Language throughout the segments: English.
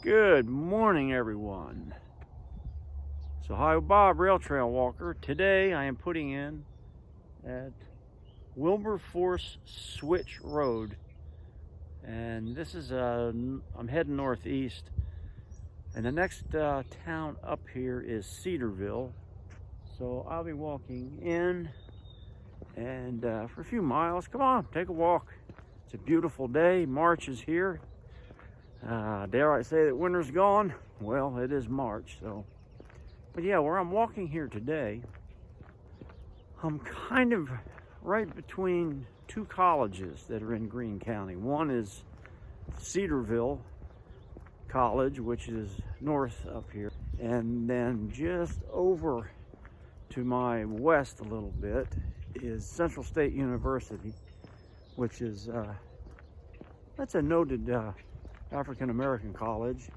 Good morning, everyone. So hi, Bob, Rail Trail Walker. Today I am putting in at Wilberforce Switch Road, and this is I'm heading northeast, and the next town up here is Cedarville. So I'll be walking in, and for a few miles. Come on, take a walk. It's a beautiful day. March is here. Dare I say that winter's gone? Well, it is March, so. But yeah, where I'm walking here today, I'm kind of right between two colleges that are in Greene County. One is Cedarville College, which is north up here. And then just over to my west a little bit is Central State University, which is, that's a noted African-American college.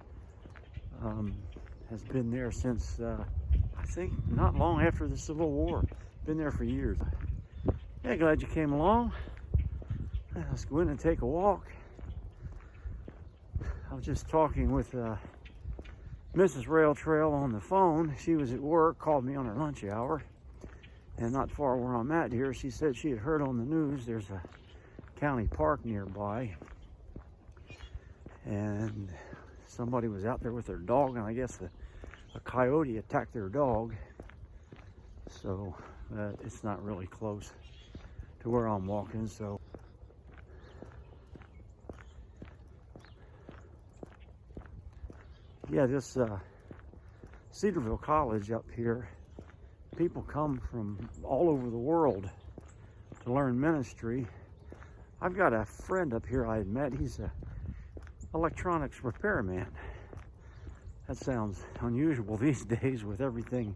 Has been there since I think not long after the Civil War. Been there for years. Yeah, glad you came along. Let's go in and take a walk. I was just talking with Mrs. Rail Trail on the phone. She was at work, called me on her lunch hour, and not far where I'm at here, she said she had heard on the news there's a county park nearby, and somebody was out there with their dog, and I guess a coyote attacked their dog. So it's not really close to where I'm walking. So yeah, this Cedarville College up here, people come from all over the world to learn ministry. I've got a friend up here I had met. He's a electronics repairman. That sounds unusual these days with everything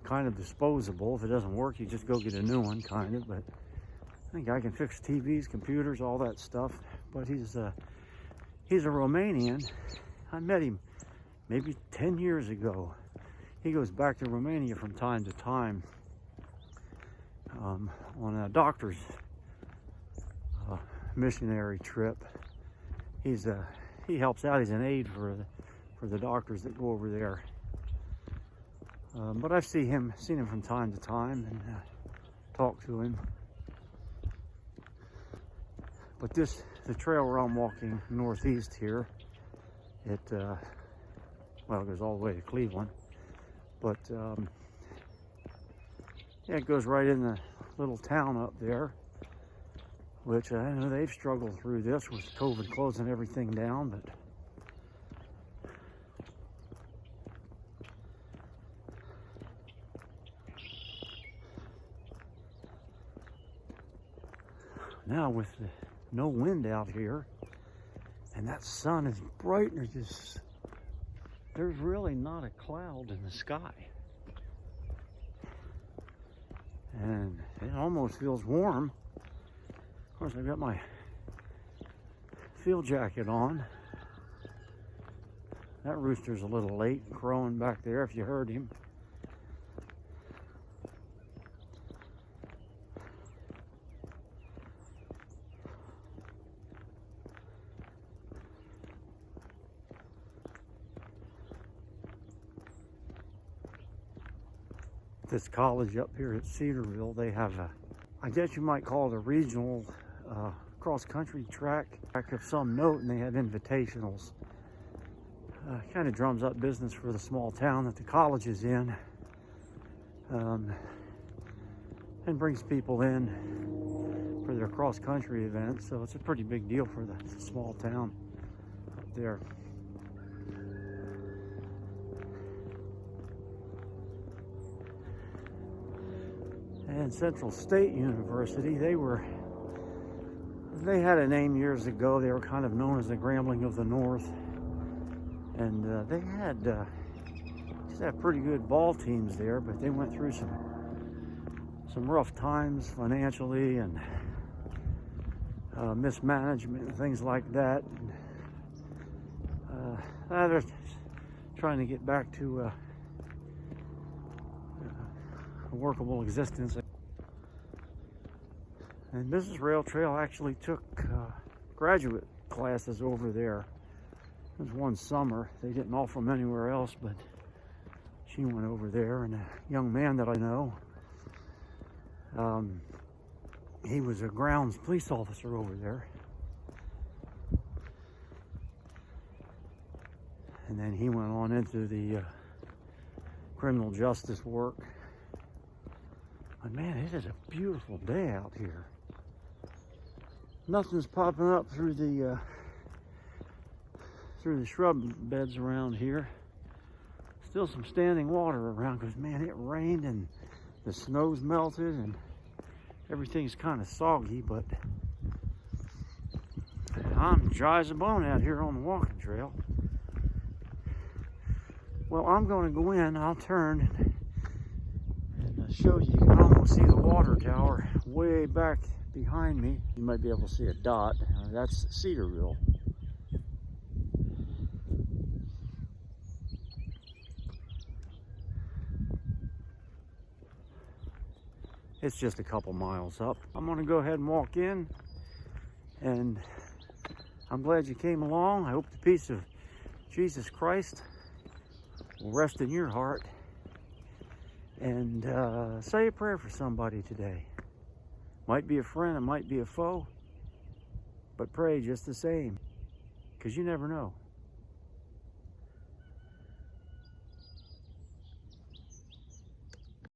kind of disposable. If it doesn't work, you just go get a new one, kind of. But I think I can fix TVs, computers, all that stuff. But he's a Romanian. I met him maybe 10 years ago. He goes back to Romania from time to time on a doctor's missionary trip. He helps out. He's an aide for the doctors that go over there. But I've seen him from time to time and talk to him. But the trail where I'm walking northeast here, it goes all the way to Cleveland. But yeah, it goes right in the little town up there, which I know they've struggled through this with COVID closing everything down, but now with no wind out here, and that sun is bright, and there's really not a cloud in the sky. And it almost feels warm. Of course, I've got my field jacket on. That rooster's a little late crowing back there if you heard him. This college up here at Cedarville, they have I guess you might call it a regional cross-country track of some note, and they have invitationals. Kind of drums up business for the small town that the college is in, and brings people in for their cross-country events. So it's a pretty big deal for the small town up there. And Central State University, they had a name years ago. They were kind of known as the Grambling of the North, and they used to have pretty good ball teams there, but they went through some rough times financially and mismanagement and things like that. And, they're trying to get back to a workable existence. And Mrs. Rail Trail actually took graduate classes over there There's one summer, they didn't offer them anywhere else, but she went over there, and a young man that I know, he was a grounds police officer over there. And then he went on into the criminal justice work. But man, it is a beautiful day out here. Nothing's popping up through the shrub beds around here. Still some standing water around because man, it rained and the snow's melted and everything's kind of soggy, but I'm dry as a bone out here on the walking trail. Well, I'm going to go in. I'll turn and show you. You can almost see the water tower way back behind me. You might be able to see a dot. That's Cedarville. It's just a couple miles up. I'm gonna go ahead and walk in, and I'm glad you came along. I hope the peace of Jesus Christ will rest in your heart. And say a prayer for somebody today. Might be a friend, it might be a foe, but pray just the same, because you never know.